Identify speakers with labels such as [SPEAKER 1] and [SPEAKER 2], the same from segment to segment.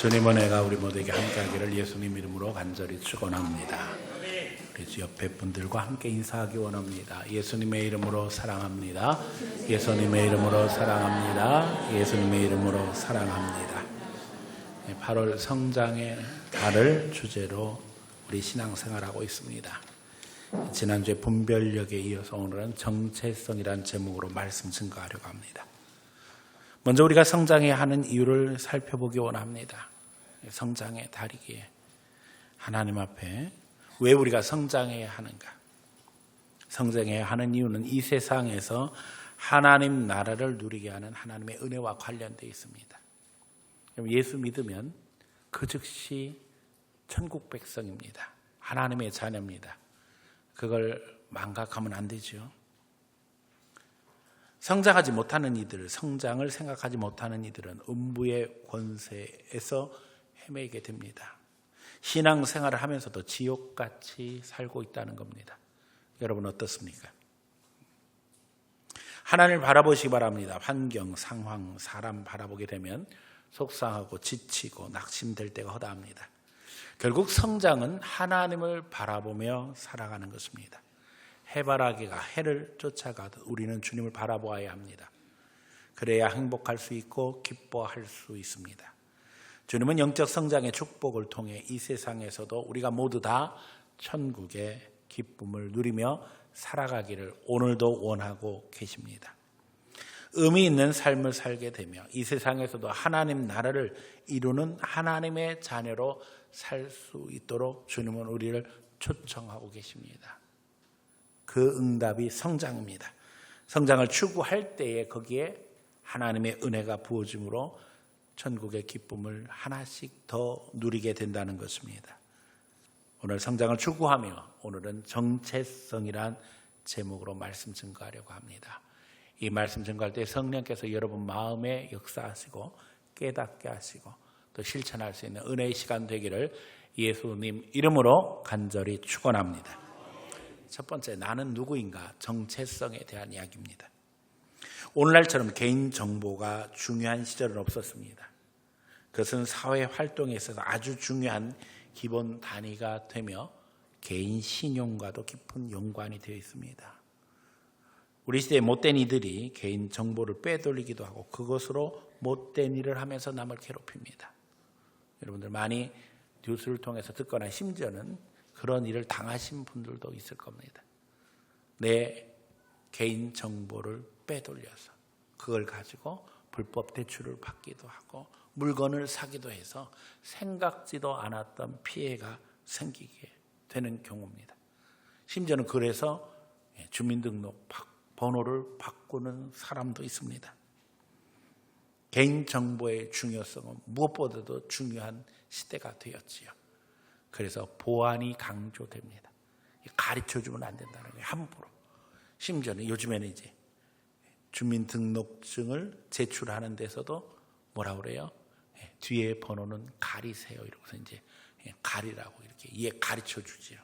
[SPEAKER 1] 주님 은혜가 우리 모두에게 함께하기를 예수님 이름으로 간절히 축원합니다. 우리 주 옆에 분들과 함께 인사하기 원합니다. 예수님의 이름으로 사랑합니다. 예수님의 이름으로 사랑합니다. 예수님의 이름으로 사랑합니다. 8월 성장의 달을 주제로 우리 신앙생활하고 있습니다. 지난주에 분별력에 이어서 오늘은 정체성이라는 제목으로 말씀 증거하려고 합니다. 먼저 우리가 성장해야 하는 이유를 살펴보기 원합니다. 성장의 달이기에 하나님 앞에 왜 우리가 성장해야 하는가? 성장해야 하는 이유는 이 세상에서 하나님 나라를 누리게 하는 하나님의 은혜와 관련되어 있습니다. 예수 믿으면 그 즉시 천국 백성입니다. 하나님의 자녀입니다. 그걸 망각하면 안 되죠. 성장하지 못하는 이들, 성장을 생각하지 못하는 이들은 음부의 권세에서 헤매게 됩니다. 신앙생활을 하면서도 지옥같이 살고 있다는 겁니다. 여러분 어떻습니까? 하나님을 바라보시기 바랍니다. 환경, 상황, 사람 바라보게 되면 속상하고 지치고 낙심될 때가 허다합니다. 결국 성장은 하나님을 바라보며 살아가는 것입니다. 해바라기가 해를 쫓아가듯 우리는 주님을 바라보아야 합니다. 그래야 행복할 수 있고 기뻐할 수 있습니다. 주님은 영적 성장의 축복을 통해 이 세상에서도 우리가 모두 다 천국의 기쁨을 누리며 살아가기를 오늘도 원하고 계십니다. 의미 있는 삶을 살게 되며 이 세상에서도 하나님 나라를 이루는 하나님의 자녀로 살 수 있도록 주님은 우리를 초청하고 계십니다. 그 응답이 성장입니다. 성장을 추구할 때에 거기에 하나님의 은혜가 부어짐으로 천국의 기쁨을 하나씩 더 누리게 된다는 것입니다. 오늘 성장을 추구하며 오늘은 정체성이란 제목으로 말씀 증거하려고 합니다. 이 말씀 증거할 때 성령께서 여러분 마음에 역사하시고 깨닫게 하시고 또 실천할 수 있는 은혜의 시간 되기를 예수님 이름으로 간절히 축원합니다. 첫 번째, 나는 누구인가? 정체성에 대한 이야기입니다. 오늘날처럼 개인정보가 중요한 시절은 없었습니다. 그것은 사회 활동에 있어서 아주 중요한 기본 단위가 되며 개인 신용과도 깊은 연관이 되어 있습니다. 우리 시대의 못된 이들이 개인 정보를 빼돌리기도 하고 그것으로 못된 일을 하면서 남을 괴롭힙니다. 여러분들 많이 뉴스를 통해서 듣거나 심지어는 그런 일을 당하신 분들도 있을 겁니다. 내 개인 정보를 빼돌려서 그걸 가지고 불법 대출을 받기도 하고 물건을 사기도 해서 생각지도 않았던 피해가 생기게 되는 경우입니다. 심지어는 그래서 주민등록 번호를 바꾸는 사람도 있습니다. 개인정보의 중요성은 무엇보다도 중요한 시대가 되었지요. 그래서 보안이 강조됩니다. 가르쳐주면 안 된다는 거예요. 함부로. 심지어는 요즘에는 이제 주민등록증을 제출하는 데서도 뭐라 그래요? 뒤에 번호는 가리세요. 이러고서 이제 가리라고 이렇게 가르쳐 주지요.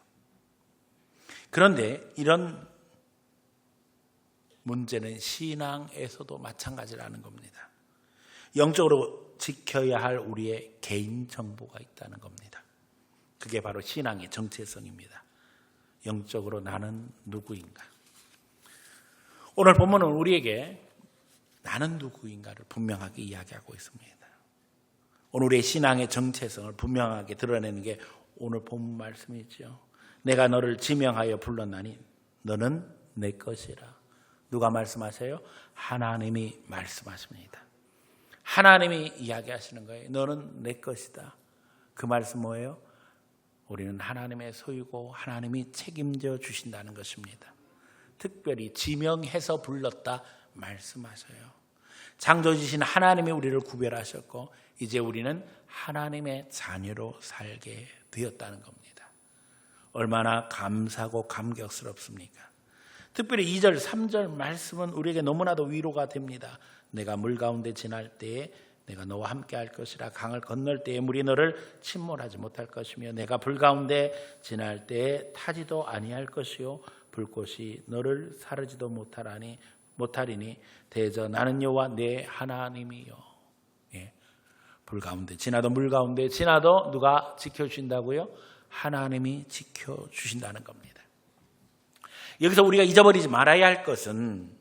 [SPEAKER 1] 그런데 이런 문제는 신앙에서도 마찬가지라는 겁니다. 영적으로 지켜야 할 우리의 개인 정보가 있다는 겁니다. 그게 바로 신앙의 정체성입니다. 영적으로 나는 누구인가? 오늘 본문은 우리에게 나는 누구인가를 분명하게 이야기하고 있습니다. 오늘 우리의 신앙의 정체성을 분명하게 드러내는 게 오늘 본문 말씀이죠. 내가 너를 지명하여 불렀나니 너는 내 것이라. 누가 말씀하세요? 하나님이 말씀하십니다. 하나님이 이야기하시는 거예요. 너는 내 것이다. 그 말씀 뭐예요? 우리는 하나님의 소유고 하나님이 책임져 주신다는 것입니다. 특별히 지명해서 불렀다 말씀하셔요. 창조주신 하나님이 우리를 구별하셨고 이제 우리는 하나님의 자녀로 살게 되었다는 겁니다. 얼마나 감사하고 감격스럽습니까? 특별히 2절, 3절 말씀은 우리에게 너무나도 위로가 됩니다. 내가 물 가운데 지날 때에 내가 너와 함께 할 것이라. 강을 건널 때에 물이 너를 침몰하지 못할 것이며 내가 불 가운데 지날 때에 타지도 아니할 것이요 불꽃이 너를 사르지도 못하리니 대저 나는 여호와 내 하나님이요. 불 가운데 지나도 물 가운데 지나도 누가 지켜주신다고요? 하나님이 지켜주신다는 겁니다. 여기서 우리가 잊어버리지 말아야 할 것은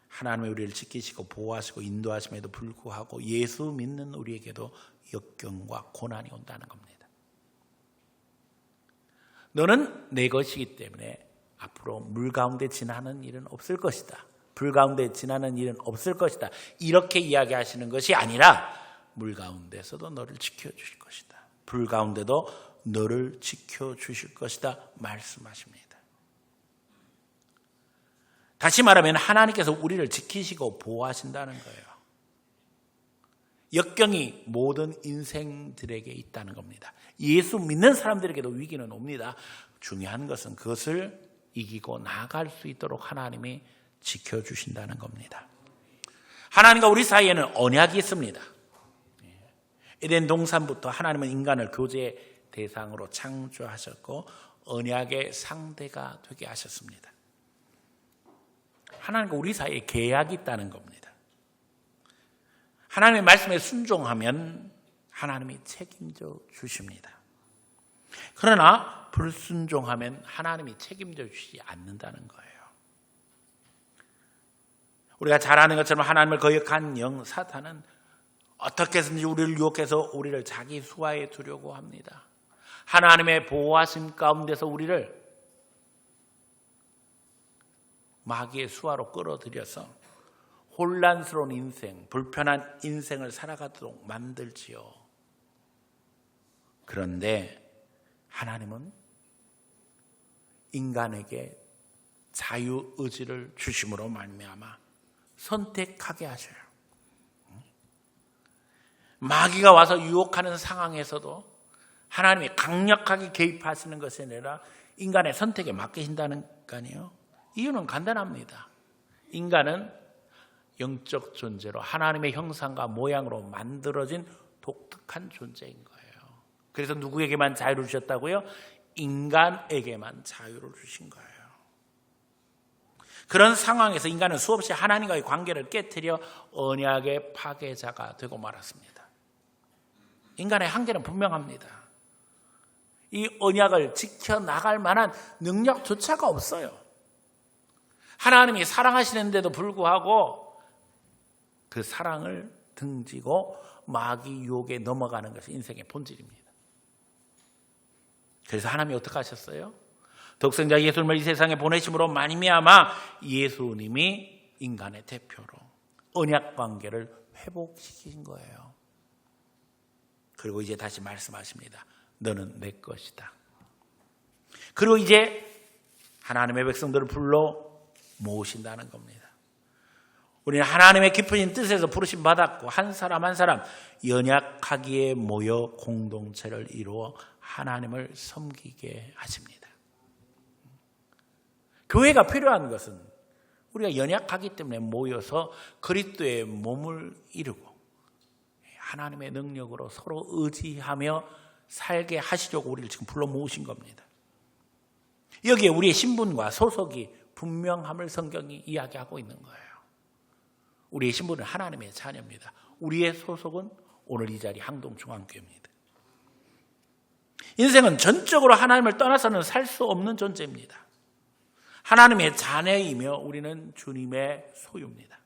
[SPEAKER 1] 하나님이 우리를 지키시고 보호하시고 인도하심에도 불구하고 예수 믿는 우리에게도 역경과 고난이 온다는 겁니다. 너는 내 것이기 때문에 앞으로 물 가운데 지나는 일은 없을 것이다. 불 가운데 지나는 일은 없을 것이다. 이렇게 이야기하시는 것이 아니라 물 가운데서도 너를 지켜주실 것이다. 불 가운데도 너를 지켜주실 것이다 말씀하십니다. 다시 말하면 하나님께서 우리를 지키시고 보호하신다는 거예요. 역경이 모든 인생들에게 있다는 겁니다. 예수 믿는 사람들에게도 위기는 옵니다. 중요한 것은 그것을 이기고 나아갈 수 있도록 하나님이 지켜주신다는 겁니다. 하나님과 우리 사이에는 언약이 있습니다. 에덴 동산부터 하나님은 인간을 교제의 대상으로 창조하셨고 언약의 상대가 되게 하셨습니다. 하나님과 우리 사이에 계약이 있다는 겁니다. 하나님의 말씀에 순종하면 하나님이 책임져 주십니다. 그러나 불순종하면 하나님이 책임져 주시지 않는다는 거예요. 우리가 잘 아는 것처럼 하나님을 거역한 영 사탄은 어떻게 해서든지 우리를 유혹해서 우리를 자기 수하에 두려고 합니다. 하나님의 보호하심 가운데서 우리를 마귀의 수하로 끌어들여서 혼란스러운 인생, 불편한 인생을 살아가도록 만들지요. 그런데 하나님은 인간에게 자유의지를 주심으로 말미암아 선택하게 하셔요. 마귀가 와서 유혹하는 상황에서도 하나님이 강력하게 개입하시는 것이 아니라 인간의 선택에 맡기신다니까요. 이유는 간단합니다. 인간은 영적 존재로 하나님의 형상과 모양으로 만들어진 독특한 존재인 거예요. 그래서 누구에게만 자유를 주셨다고요? 인간에게만 자유를 주신 거예요. 그런 상황에서 인간은 수없이 하나님과의 관계를 깨트려 언약의 파괴자가 되고 말았습니다. 인간의 한계는 분명합니다. 이 언약을 지켜나갈 만한 능력조차가 없어요. 하나님이 사랑하시는데도 불구하고 그 사랑을 등지고 마귀 유혹에 넘어가는 것이 인생의 본질입니다. 그래서 하나님이 어떻게 하셨어요? 독생자 예수님을 이 세상에 보내심으로 말미암아 예수님이 인간의 대표로 언약 관계를 회복시킨 거예요. 그리고 이제 다시 말씀하십니다. 너는 내 것이다. 그리고 이제 하나님의 백성들을 불러 모으신다는 겁니다. 우리는 하나님의 깊은 뜻에서 부르심 받았고 한 사람 한 사람 연약하기에 모여 공동체를 이루어 하나님을 섬기게 하십니다. 교회가 필요한 것은 우리가 연약하기 때문에 모여서 그리스도의 몸을 이루고 하나님의 능력으로 서로 의지하며 살게 하시려고 우리를 지금 불러 모으신 겁니다. 여기에 우리의 신분과 소속이 분명함을 성경이 이야기하고 있는 거예요. 우리의 신분은 하나님의 자녀입니다. 우리의 소속은 오늘 이 자리 항동중앙교회입니다. 인생은 전적으로 하나님을 떠나서는 살 수 없는 존재입니다. 하나님의 자녀이며 우리는 주님의 소유입니다.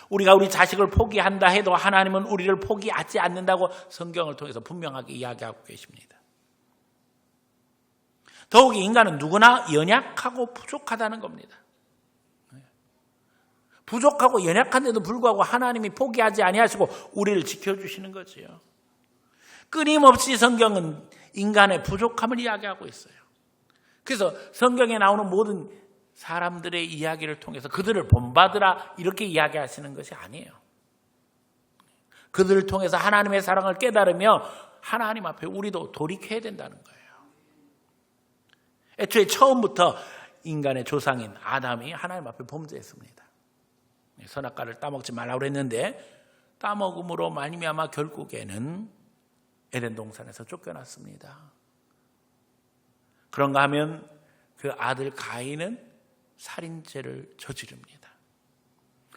[SPEAKER 1] 우리가 우리 자식을 포기한다 해도 하나님은 우리를 포기하지 않는다고 성경을 통해서 분명하게 이야기하고 계십니다. 더욱이 인간은 누구나 연약하고 부족하다는 겁니다. 부족하고 연약한데도 불구하고 하나님이 포기하지 아니하시고 우리를 지켜주시는 거지요. 끊임없이 성경은 인간의 부족함을 이야기하고 있어요. 그래서 성경에 나오는 모든 사람들의 이야기를 통해서 그들을 본받으라 이렇게 이야기하시는 것이 아니에요. 그들을 통해서 하나님의 사랑을 깨달으며 하나님 앞에 우리도 돌이켜야 된다는 거예요. 애초에 처음부터 인간의 조상인 아담이 하나님 앞에 범죄했습니다. 선악과를 따먹지 말라고 그랬는데 따먹음으로 말미암아 결국에는 에덴 동산에서 쫓겨났습니다. 그런가 하면 그 아들 가인은 살인죄를 저지릅니다.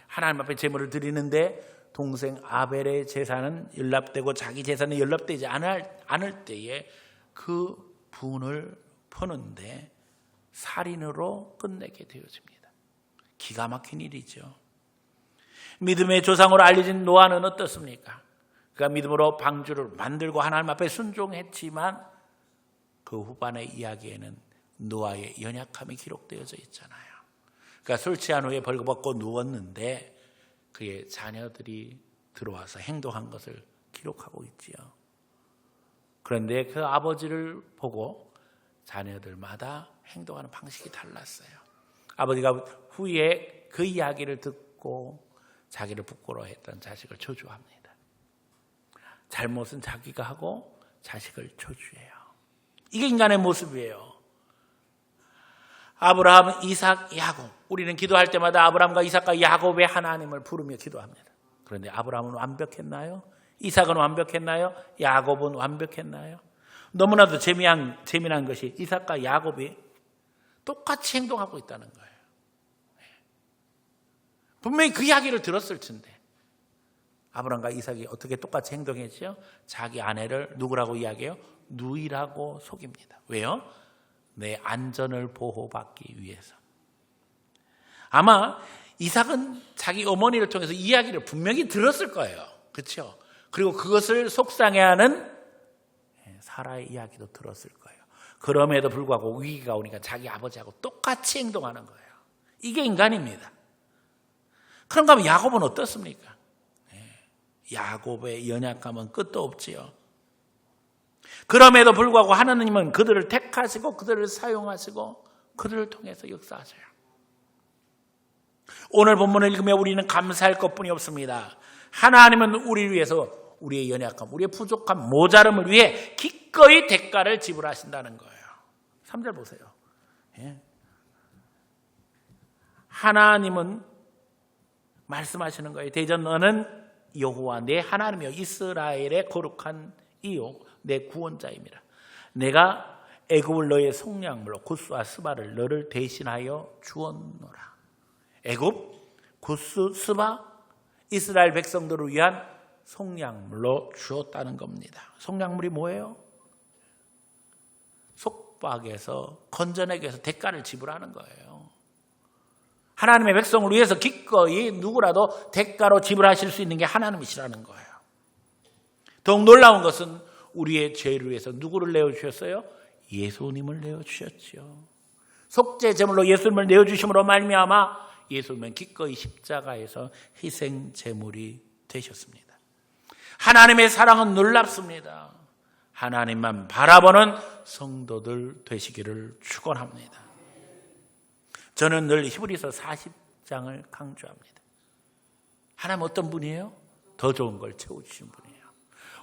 [SPEAKER 1] 하나님 앞에 제물을 드리는데 동생 아벨의 제사는 연락되고 자기 제사는 연락되지 않을 때에 그 분을 푸는데 살인으로 끝내게 되어집니다. 기가 막힌 일이죠. 믿음의 조상으로 알려진 노아는 어떻습니까? 그가 믿음으로 방주를 만들고 하나님 앞에 순종했지만 그 후반의 이야기에는 노아의 연약함이 기록되어져 있잖아요. 그가 술 취한 후에 벌거벗고 누웠는데 그의 자녀들이 들어와서 행동한 것을 기록하고 있지요. 그런데 그 아버지를 보고 자녀들마다 행동하는 방식이 달랐어요. 아버지가 후에 그 이야기를 듣고 자기를 부끄러워했던 자식을 저주합니다. 잘못은 자기가 하고 자식을 저주해요. 이게 인간의 모습이에요. 아브라함, 이삭, 야곱. 우리는 기도할 때마다 아브라함과 이삭과 야곱의 하나님을 부르며 기도합니다. 그런데 아브라함은 완벽했나요? 이삭은 완벽했나요? 야곱은 완벽했나요? 너무나도 재미난 것이 이삭과 야곱이 똑같이 행동하고 있다는 거예요. 분명히 그 이야기를 들었을 텐데 아브라함과 이삭이 어떻게 똑같이 행동했죠? 자기 아내를 누구라고 이야기해요? 누이라고 속입니다. 왜요? 내 안전을 보호받기 위해서. 아마 이삭은 자기 어머니를 통해서 이야기를 분명히 들었을 거예요. 그렇죠? 그리고 그것을 속상해하는 사라의 이야기도 들었을 거예요. 그럼에도 불구하고 위기가 오니까 자기 아버지하고 똑같이 행동하는 거예요. 이게 인간입니다. 그런가 하면 야곱은 어떻습니까? 야곱의 연약감은 끝도 없지요. 그럼에도 불구하고 하나님은 그들을 택하시고 그들을 사용하시고 그들을 통해서 역사하셔요. 오늘 본문을 읽으며 우리는 감사할 것뿐이 없습니다. 하나님은 우리를 위해서 우리의 연약함, 우리의 부족함, 모자름을 위해 기꺼이 대가를 지불하신다는 거예요. 3절 보세요. 하나님은 말씀하시는 거예요. 대전 너는 여호와 내 하나님이여 이스라엘의 거룩한 이요 내 구원자임이라. 내가 애굽을 너의 속량물로 굿스와 스바를 너를 대신하여 주었노라. 애굽, 굿스, 스바, 이스라엘 백성들을 위한 속량물로 주었다는 겁니다. 속량물이 뭐예요? 속박에서 건져내기 위해서 대가를 지불하는 거예요. 하나님의 백성을 위해서 기꺼이 누구라도 대가로 지불하실 수 있는 게 하나님이시라는 거예요. 더욱 놀라운 것은 우리의 죄를 위해서 누구를 내어주셨어요? 예수님을 내어주셨죠. 속죄 제물로 예수님을 내어주심으로 말미암아 예수님은 기꺼이 십자가에서 희생 제물이 되셨습니다. 하나님의 사랑은 놀랍습니다. 하나님만 바라보는 성도들 되시기를 축원합니다. 저는 늘 히브리서 40장을 강조합니다. 하나님 어떤 분이에요? 더 좋은 걸 채워주신 분이에요.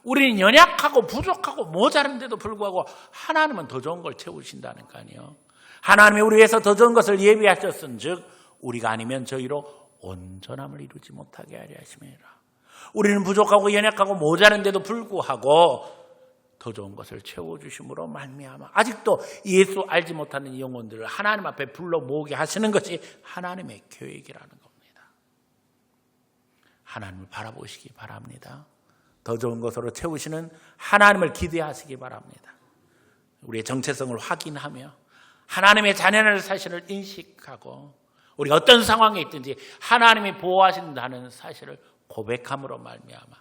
[SPEAKER 1] 우리는 연약하고 부족하고 모자른데도 불구하고 하나님은 더 좋은 걸 채우신다는 거 아니에요. 하나님이 우리 위해서 더 좋은 것을 예비하셨은 즉 우리가 아니면 저희로 온전함을 이루지 못하게 하려 하심이라. 우리는 부족하고 연약하고 모자른데도 불구하고 더 좋은 것을 채워주심으로 말미암아 아직도 예수 알지 못하는 영혼들을 하나님 앞에 불러 모으게 하시는 것이 하나님의 계획이라는 겁니다. 하나님을 바라보시기 바랍니다. 더 좋은 것으로 채우시는 하나님을 기대하시기 바랍니다. 우리의 정체성을 확인하며 하나님의 자녀라는 사실을 인식하고 우리가 어떤 상황에 있든지 하나님이 보호하신다는 사실을 고백함으로 말미암아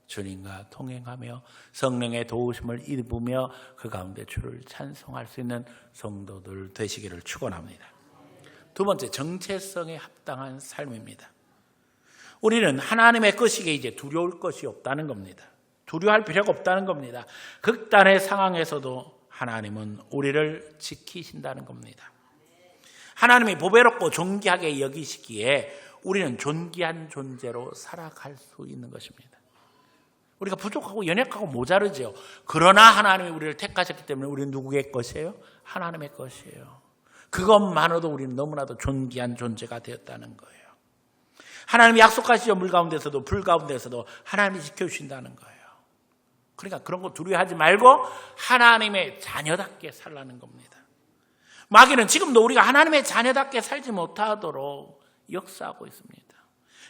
[SPEAKER 1] 주님과 동행하며 성령의 도우심을 입으며 그 가운데 주를 찬송할 수 있는 성도들 되시기를 축원합니다. 두 번째, 정체성에 합당한 삶입니다. 우리는 하나님의 것이기에 이제 두려울 것이 없다는 겁니다. 두려워할 필요가 없다는 겁니다. 극단의 상황에서도 하나님은 우리를 지키신다는 겁니다. 하나님이 보배롭고 존귀하게 여기시기에 우리는 존귀한 존재로 살아갈 수 있는 것입니다. 우리가 부족하고 연약하고 모자르죠. 그러나 하나님이 우리를 택하셨기 때문에 우리는 누구의 것이에요? 하나님의 것이에요. 그것만으로도 우리는 너무나도 존귀한 존재가 되었다는 거예요. 하나님이 약속하시죠. 물 가운데서도 불 가운데서도 하나님이 지켜주신다는 거예요. 그러니까 그런 거 두려워하지 말고 하나님의 자녀답게 살라는 겁니다. 마귀는 지금도 우리가 하나님의 자녀답게 살지 못하도록 역사하고 있습니다.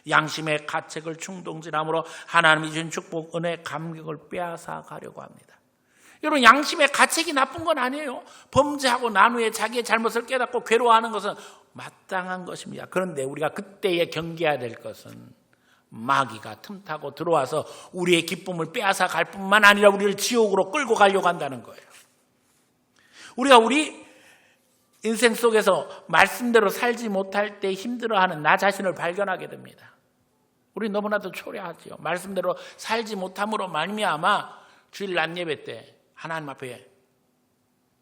[SPEAKER 1] 양심의 가책을 충동질함으로 하나님이 주신 축복, 은혜, 감격을 빼앗아 가려고 합니다. 여러분, 양심의 가책이 나쁜 건 아니에요. 범죄하고 난 후에 자기의 잘못을 깨닫고 괴로워하는 것은 마땅한 것입니다. 그런데 우리가 그때에 경계해야 될 것은 마귀가 틈타고 들어와서 우리의 기쁨을 빼앗아 갈 뿐만 아니라 우리를 지옥으로 끌고 가려고 한다는 거예요. 우리가 우리 인생 속에서 말씀대로 살지 못할 때 힘들어하는 나 자신을 발견하게 됩니다. 우리 너무나도 초라하지요. 말씀대로 살지 못함으로 말미암아 주일 낮 예배 때 하나님 앞에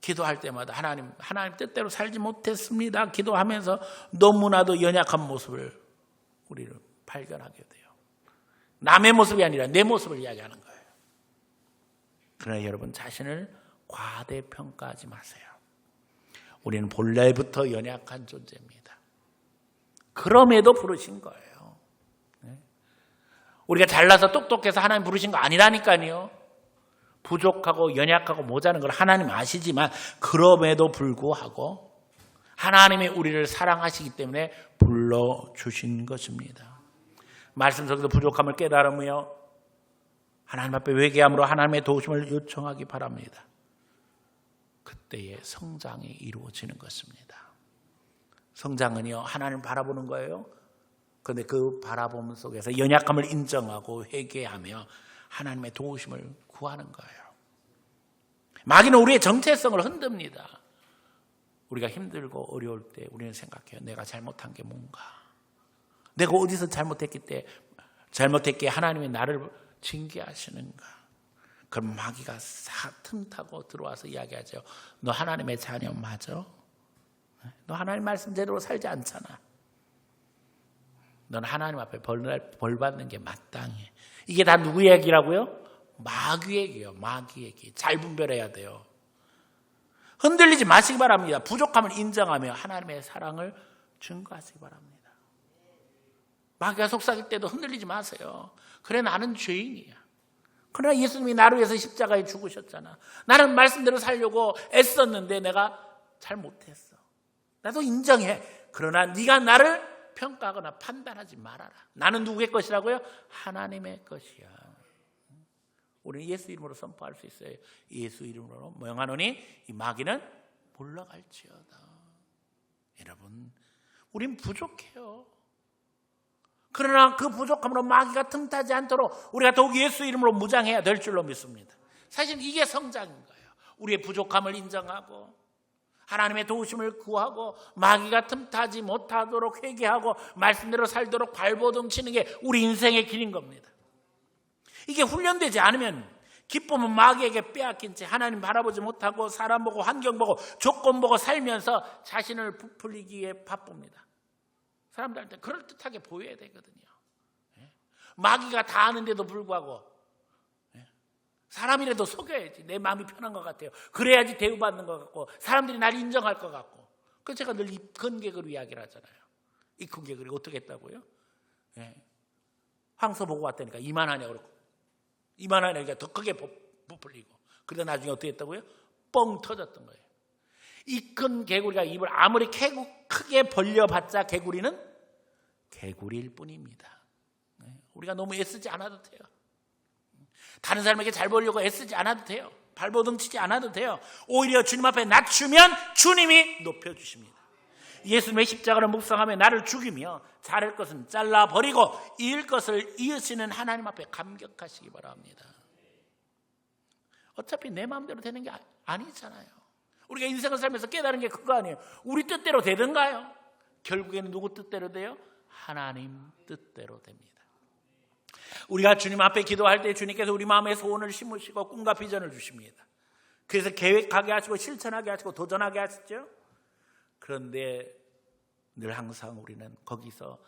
[SPEAKER 1] 기도할 때마다 하나님 뜻대로 살지 못했습니다 기도하면서 너무나도 연약한 모습을 우리를 발견하게 돼요. 남의 모습이 아니라 내 모습을 이야기하는 거예요. 그러나 여러분, 자신을 과대평가하지 마세요. 우리는 본래부터 연약한 존재입니다. 그럼에도 부르신 거예요. 우리가 잘나서 똑똑해서 하나님 부르신 거 아니라니까요. 부족하고 연약하고 모자란 걸 하나님 아시지만 그럼에도 불구하고 하나님이 우리를 사랑하시기 때문에 불러주신 것입니다. 말씀 속에서 부족함을 깨달으며 하나님 앞에 회개함으로 하나님의 도우심을 요청하기 바랍니다. 그때의 성장이 이루어지는 것입니다. 성장은요, 하나님을 바라보는 거예요. 그런데 그 바라보는 속에서 연약함을 인정하고 회개하며 하나님의 도우심을 구하는 거예요. 마귀는 우리의 정체성을 흔듭니다. 우리가 힘들고 어려울 때 우리는 생각해요. 내가 잘못한 게 뭔가? 내가 어디서 잘못했기에 하나님이 나를 징계하시는가? 그럼 마귀가 틈타고 들어와서 이야기하죠. 너 하나님의 자녀 맞아? 너 하나님 말씀대로 살지 않잖아. 넌 하나님 앞에 벌 받는 게 마땅해. 이게 다 누구 얘기라고요? 마귀 얘기예요. 마귀 얘기. 잘 분별해야 돼요. 흔들리지 마시기 바랍니다. 부족함을 인정하며 하나님의 사랑을 증거하시기 바랍니다. 마귀가 속삭일 때도 흔들리지 마세요. 그래, 나는 죄인이야. 그러나 예수님이 나를 위해서 십자가에 죽으셨잖아. 나는 말씀대로 살려고 애썼는데 내가 잘못했어. 나도 인정해. 그러나 네가 나를 평가하거나 판단하지 말아라. 나는 누구의 것이라고요? 하나님의 것이야. 우리는 예수 이름으로 선포할 수 있어요. 예수 이름으로 명하노니 이 마귀는 물러갈지어다. 여러분, 우린 부족해요. 그러나 그 부족함으로 마귀가 틈타지 않도록 우리가 더욱 예수 이름으로 무장해야 될 줄로 믿습니다. 사실 이게 성장인 거예요. 우리의 부족함을 인정하고 하나님의 도우심을 구하고 마귀가 틈타지 못하도록 회개하고 말씀대로 살도록 발버둥 치는 게 우리 인생의 길인 겁니다. 이게 훈련되지 않으면 기쁨은 마귀에게 빼앗긴 채 하나님 바라보지 못하고 사람 보고 환경 보고 조건 보고 살면서 자신을 부풀리기에 바쁩니다. 사람들한테 그럴듯하게 보여야 되거든요. 마귀가 다 아는데도 불구하고 사람이라도 속여야지. 내 마음이 편한 것 같아요. 그래야지 대우받는 것 같고 사람들이 날 인정할 것 같고. 그래서 제가 늘 입근개그로 이야기를 하잖아요. 입근개그를 어떻게 했다고요? 황소 보고 왔다니까 이만하냐 그러고 이만하니까 더 크게 부풀리고 그러다 나중에 어떻게 했다고요? 뻥 터졌던 거예요. 이 큰 개구리가 입을 아무리 크게 벌려봤자 개구리는 개구리일 뿐입니다. 우리가 너무 애쓰지 않아도 돼요. 다른 사람에게 잘 보려고 애쓰지 않아도 돼요. 발버둥 치지 않아도 돼요. 오히려 주님 앞에 낮추면 주님이 높여주십니다. 예수님의 십자가를 묵상하며 나를 죽이며 자를 것은 잘라버리고 이을 것을 이으시는 하나님 앞에 감격하시기 바랍니다. 어차피 내 마음대로 되는 게 아니잖아요. 우리가 인생을 살면서 깨달은 게 그거 아니에요. 우리 뜻대로 되든가요? 결국에는 누구 뜻대로 돼요? 하나님 뜻대로 됩니다. 우리가 주님 앞에 기도할 때 주님께서 우리 마음에 소원을 심으시고 꿈과 비전을 주십니다. 그래서 계획하게 하시고 실천하게 하시고 도전하게 하시죠. 그런데 늘 항상 우리는 거기서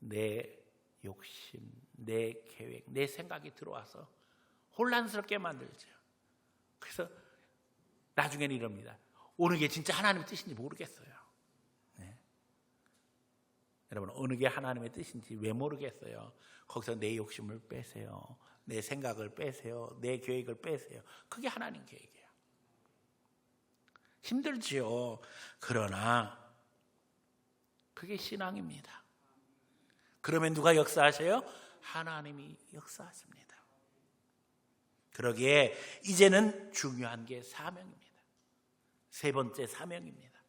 [SPEAKER 1] 내 욕심, 내 계획, 내 생각이 들어와서 혼란스럽게 만들죠. 그래서 나중에는 이럽니다. 어느 게 진짜 하나님의 뜻인지 모르겠어요. 여러분, 어느 게 하나님의 뜻인지 왜 모르겠어요? 거기서 내 욕심을 빼세요. 내 생각을 빼세요. 내 계획을 빼세요. 그게 하나님 계획이에요. 힘들지요. 그러나 그게 신앙입니다. 그러면 누가 역사하셔요? 하나님이 역사하십니다. 그러기에 이제는 중요한 게 사명입니다. 세 번째 사명입니다.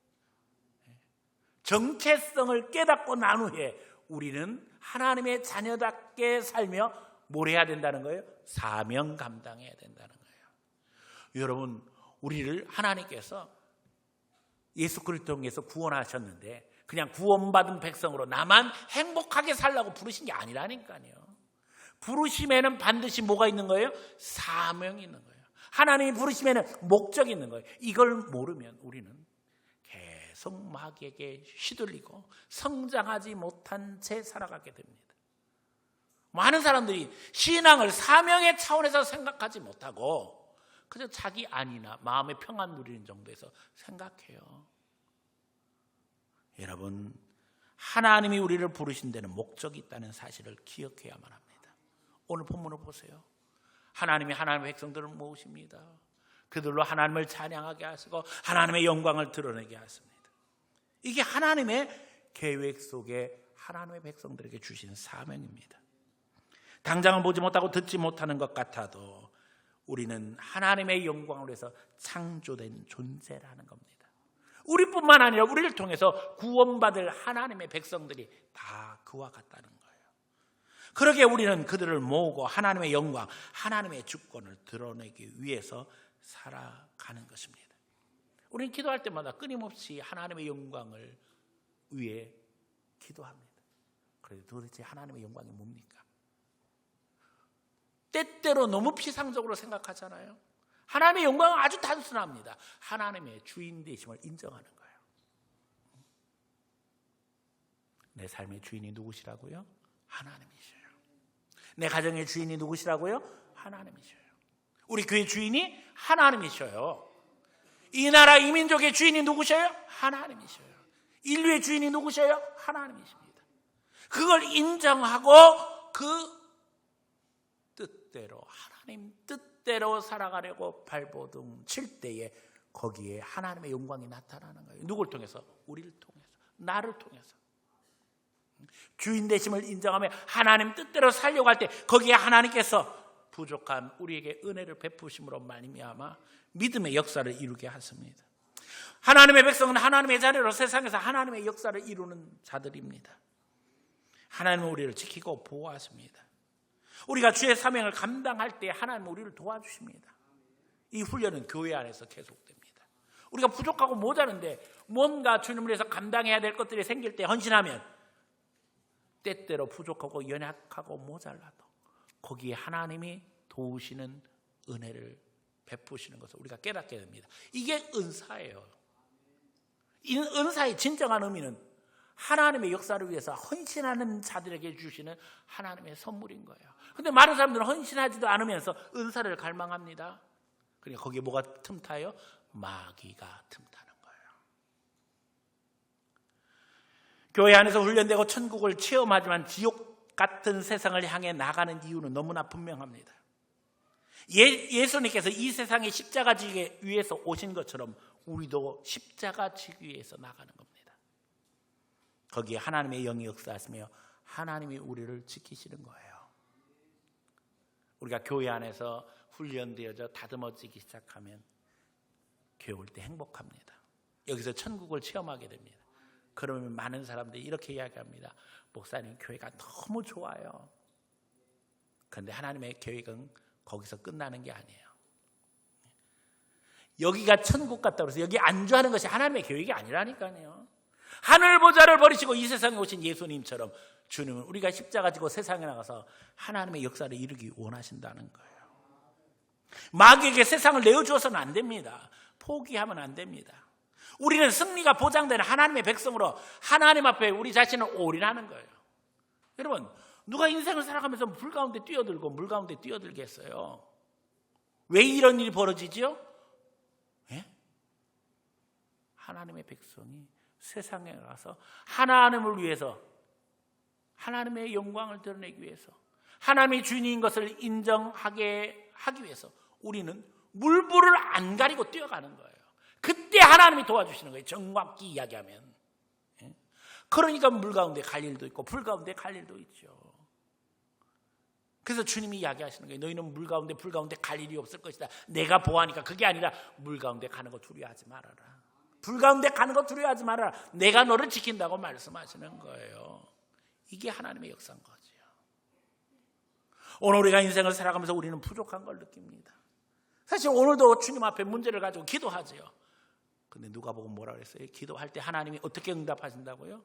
[SPEAKER 1] 정체성을 깨닫고 난 후에 우리는 하나님의 자녀답게 살며 뭘 해야 된다는 거예요? 사명 감당해야 된다는 거예요. 여러분, 우리를 하나님께서 예수 그리스도를 통해서 구원하셨는데 그냥 구원받은 백성으로 나만 행복하게 살라고 부르신 게 아니라니까요. 부르심에는 반드시 뭐가 있는 거예요? 사명이 있는 거예요. 하나님이 부르심에는 목적이 있는 거예요. 이걸 모르면 우리는 계속 마귀에게 휘둘리고 성장하지 못한 채 살아가게 됩니다. 많은 사람들이 신앙을 사명의 차원에서 생각하지 못하고 그저 자기 안위나 마음의 평안 누리는 정도에서 생각해요. 여러분, 하나님이 우리를 부르신 데는 목적이 있다는 사실을 기억해야만 합니다. 오늘 본문을 보세요. 하나님이 하나님의 백성들을 모으십니다. 그들로 하나님을 찬양하게 하시고 하나님의 영광을 드러내게 하십니다. 이게 하나님의 계획 속에 하나님의 백성들에게 주신 사명입니다. 당장은 보지 못하고 듣지 못하는 것 같아도 우리는 하나님의 영광을 위해서 창조된 존재라는 겁니다. 우리뿐만 아니라 우리를 통해서 구원받을 하나님의 백성들이 다 그와 같다는 거예요. 그러기에 우리는 그들을 모으고 하나님의 영광, 하나님의 주권을 드러내기 위해서 살아가는 것입니다. 우리는 기도할 때마다 끊임없이 하나님의 영광을 위해 기도합니다. 그래도 도대체 하나님의 영광이 뭡니까? 때때로 너무 피상적으로 생각하잖아요. 하나님의 영광은 아주 단순합니다. 하나님의 주인 되심을 인정하는 거예요. 내 삶의 주인이 누구시라고요? 하나님이셔요. 내 가정의 주인이 누구시라고요? 하나님이셔요. 우리 교회 주인이 하나님이셔요. 이 나라 이 민족의 주인이 누구셔요? 하나님이셔요. 인류의 주인이 누구셔요? 하나님이십니다. 그걸 인정하고 그 뜻대로 하나님 뜻대로 살아가려고 발버둥 칠 때에 거기에 하나님의 영광이 나타나는 거예요. 누굴 통해서? 우리를 통해서, 나를 통해서. 주인 되심을 인정하며 하나님 뜻대로 살려고 할 때 거기에 하나님께서 부족한 우리에게 은혜를 베푸심으로 말미암아 믿음의 역사를 이루게 하십니다. 하나님의 백성은 하나님의 자녀로 세상에서 하나님의 역사를 이루는 자들입니다. 하나님은 우리를 지키고 보호하십니다. 우리가 주의 사명을 감당할 때 하나님은 우리를 도와주십니다. 이 훈련은 교회 안에서 계속됩니다. 우리가 부족하고 모자른데 뭔가 주님을 위해서 감당해야 될 것들이 생길 때 헌신하면 때때로 부족하고 연약하고 모자라도 거기에 하나님이 도우시는 은혜를 베푸시는 것을 우리가 깨닫게 됩니다. 이게 은사예요. 이 은사의 진정한 의미는 하나님의 역사를 위해서 헌신하는 자들에게 주시는 하나님의 선물인 거예요. 그런데 많은 사람들은 헌신하지도 않으면서 은사를 갈망합니다. 그러니까 거기에 뭐가 틈타요? 마귀가 틈타는 거예요. 교회 안에서 훈련되고 천국을 체험하지만 지옥 같은 세상을 향해 나가는 이유는 너무나 분명합니다. 예수님께서 이 세상에 십자가 지기 위해서 오신 것처럼 우리도 십자가 지기 위해서 나가는 겁니다. 거기에 하나님의 영이 역사하시며 하나님이 우리를 지키시는 거예요. 우리가 교회 안에서 훈련되어져 다듬어지기 시작하면 교회 올 때 행복합니다. 여기서 천국을 체험하게 됩니다. 그러면 많은 사람들이 이렇게 이야기합니다. 목사님, 교회가 너무 좋아요. 그런데 하나님의 계획은 거기서 끝나는 게 아니에요. 여기가 천국 같다고 해서 여기 안주하는 것이 하나님의 계획이 아니라니까요. 하늘 보좌를 버리시고 이 세상에 오신 예수님처럼 주님은 우리가 십자가 지고 세상에 나가서 하나님의 역사를 이루기 원하신다는 거예요. 마귀에게 세상을 내어주어서는 안 됩니다. 포기하면 안 됩니다. 우리는 승리가 보장되는 하나님의 백성으로 하나님 앞에 우리 자신을 올인하는 거예요. 여러분, 누가 인생을 살아가면서 불 가운데 뛰어들고 물 가운데 뛰어들겠어요? 왜 이런 일이 벌어지죠? 예? 하나님의 백성이 세상에 가서 하나님을 위해서, 하나님의 영광을 드러내기 위해서, 하나님의 주인인 것을 인정하게 하기 위해서 우리는 물불을 안 가리고 뛰어가는 거예요. 그때 하나님이 도와주시는 거예요. 정확히 이야기하면. 그러니까 물 가운데 갈 일도 있고 불 가운데 갈 일도 있죠. 그래서 주님이 이야기하시는 거예요. 너희는 물 가운데 불 가운데 갈 일이 없을 것이다. 내가 보호하니까. 그게 아니라 물 가운데 가는 거 두려워하지 말아라. 불 가운데 가는 거 두려워하지 말아라. 내가 너를 지킨다고 말씀하시는 거예요. 이게 하나님의 역사인 거죠. 오늘 우리가 인생을 살아가면서 우리는 부족한 걸 느낍니다. 사실 오늘도 주님 앞에 문제를 가지고 기도하죠. 근데 누가 보고 뭐라 그랬어요? 기도할 때 하나님이 어떻게 응답하신다고요?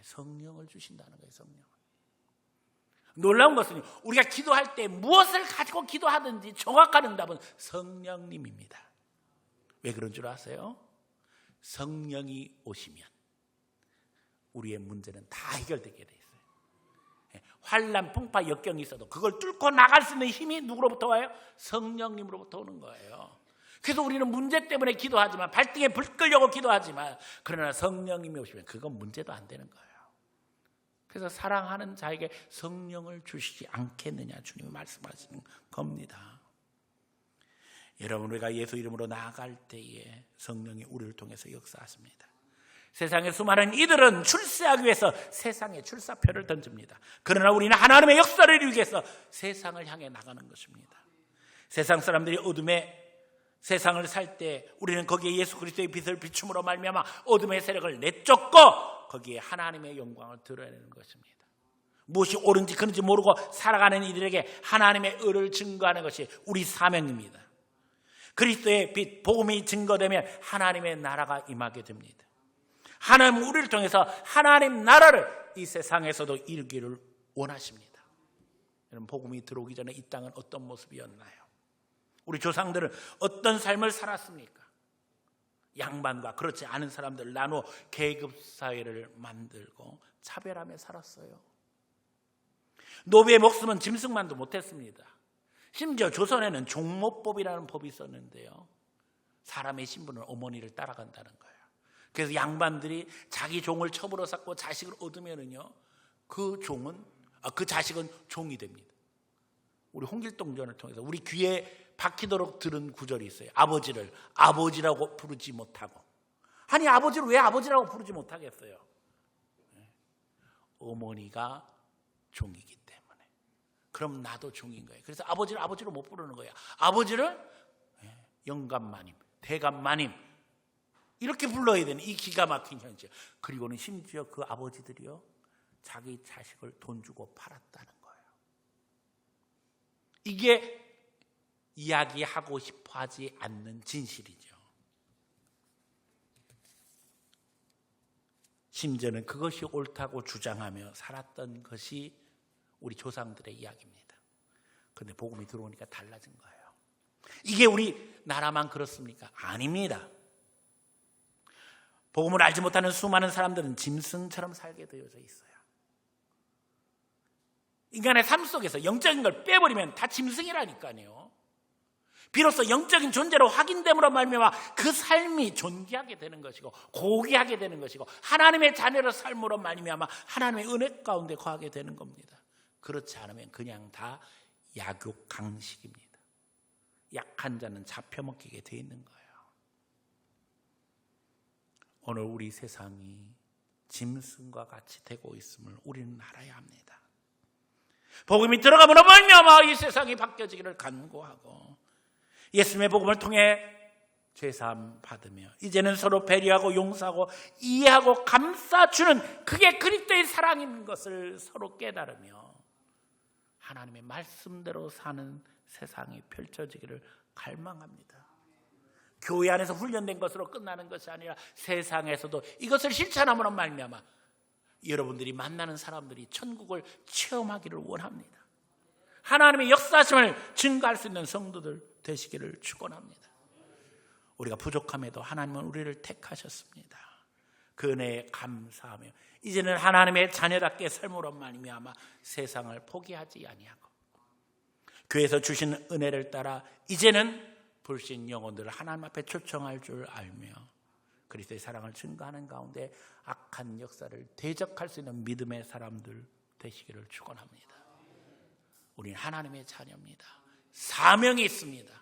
[SPEAKER 1] 성령을 주신다는 거예요. 성령. 놀라운 것은 우리가 기도할 때 무엇을 가지고 기도하든지 정확한 응답은 성령님입니다. 왜 그런 줄 아세요? 성령이 오시면 우리의 문제는 다 해결되게 돼 있어요. 환난, 풍파, 역경이 있어도 그걸 뚫고 나갈 수 있는 힘이 누구로부터 와요? 성령님으로부터 오는 거예요. 그래서 우리는 문제 때문에 기도하지만, 발등에 불 끌려고 기도하지만, 그러나 성령님이 오시면 그건 문제도 안 되는 거예요. 그래서 사랑하는 자에게 성령을 주시지 않겠느냐 주님이 말씀하시는 겁니다. 여러분, 우리가 예수 이름으로 나아갈 때에 성령이 우리를 통해서 역사하십니다. 세상의 수많은 이들은 출세하기 위해서 세상에 출사표를 던집니다. 그러나 우리는 하나님의 역사를 이루기 위해서 세상을 향해 나가는 것입니다. 세상 사람들이 어둠의 세상을 살 때 우리는 거기에 예수 그리스도의 빛을 비춤으로 말미암아 어둠의 세력을 내쫓고 거기에 하나님의 영광을 드러내는 것입니다. 무엇이 옳은지 그른지 모르고 살아가는 이들에게 하나님의 의를 증거하는 것이 우리 사명입니다. 그리스도의 빛, 복음이 증거되면 하나님의 나라가 임하게 됩니다. 하나님은 우리를 통해서 하나님 나라를 이 세상에서도 이루기를 원하십니다. 여러분, 복음이 들어오기 전에 이 땅은 어떤 모습이었나요? 우리 조상들은 어떤 삶을 살았습니까? 양반과 그렇지 않은 사람들 나누어 계급사회를 만들고 차별하며 살았어요. 노비의 목숨은 짐승만도 못했습니다. 심지어 조선에는 종모법이라는 법이 있었는데요, 사람의 신분은 어머니를 따라간다는 거예요. 그래서 양반들이 자기 종을 첩으로 삼고 자식을 얻으면은요, 그 자식은 종이 됩니다. 우리 홍길동전을 통해서 우리 귀에 박히도록 들은 구절이 있어요. 아버지를 아버지라고 부르지 못하고. 아니, 아버지를 왜 아버지라고 부르지 못하겠어요? 어머니가 종이기 때문에. 그럼 나도 종인 거예요. 그래서 아버지를 아버지로 못 부르는 거예요. 아버지를 영감마님, 대감마님 이렇게 불러야 되는 이 기가 막힌 현실. 그리고는 심지어 그 아버지들이요, 자기 자식을 돈 주고 팔았다는 거예요. 이게 이야기하고 싶어 하지 않는 진실이죠. 심지어는 그것이 옳다고 주장하며 살았던 것이 우리 조상들의 이야기입니다. 그런데 복음이 들어오니까 달라진 거예요. 이게 우리 나라만 그렇습니까? 아닙니다. 복음을 알지 못하는 수많은 사람들은 짐승처럼 살게 되어져 있어요. 인간의 삶 속에서 영적인 걸 빼버리면 다 짐승이라니까요. 비로소 영적인 존재로 확인됨으로 말미암아 그 삶이 존귀하게 되는 것이고 고귀하게 되는 것이고 하나님의 자녀로 삶으로 말미암아 하나님의 은혜 가운데 거하게 되는 겁니다. 그렇지 않으면 그냥 다 약육 강식입니다. 약한 자는 잡혀먹히게 돼 있는 거예요. 오늘 우리 세상이 짐승과 같이 되고 있음을 우리는 알아야 합니다. 복음이 들어가므로 말미암아 이 세상이 바뀌어지기를 간구하고 예수님의 복음을 통해 죄사함 받으며 이제는 서로 배려하고 용서하고 이해하고 감싸주는 그게 그리스도의 사랑인 것을 서로 깨달으며 하나님의 말씀대로 사는 세상이 펼쳐지기를 갈망합니다. 교회 안에서 훈련된 것으로 끝나는 것이 아니라 세상에서도 이것을 실천함으로 말미암아 여러분들이 만나는 사람들이 천국을 체험하기를 원합니다. 하나님의 역사심을 증거할 수 있는 성도들 되시기를 축원합니다. 우리가 부족함에도 하나님은 우리를 택하셨습니다. 그 은혜에 감사하며 이제는 하나님의 자녀답게 삶으로 말미암아 세상을 포기하지 아니하고 교회에서 주신 은혜를 따라 이제는 불신 영혼들을 하나님 앞에 초청할 줄 알며 그리스도의 사랑을 증거하는 가운데 악한 역사를 대적할 수 있는 믿음의 사람들 되시기를 축원합니다. 우리는 하나님의 자녀입니다. 사명이 있습니다.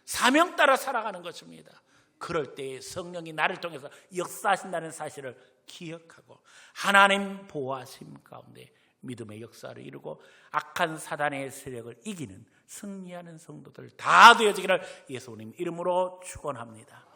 [SPEAKER 1] 사명 따라 살아가는 것입니다. 그럴 때 성령이 나를 통해서 역사하신다는 사실을 기억하고 하나님 보호하심 가운데 믿음의 역사를 이루고 악한 사단의 세력을 이기는 승리하는 성도들 다 되어지기를 예수님 이름으로 축원합니다.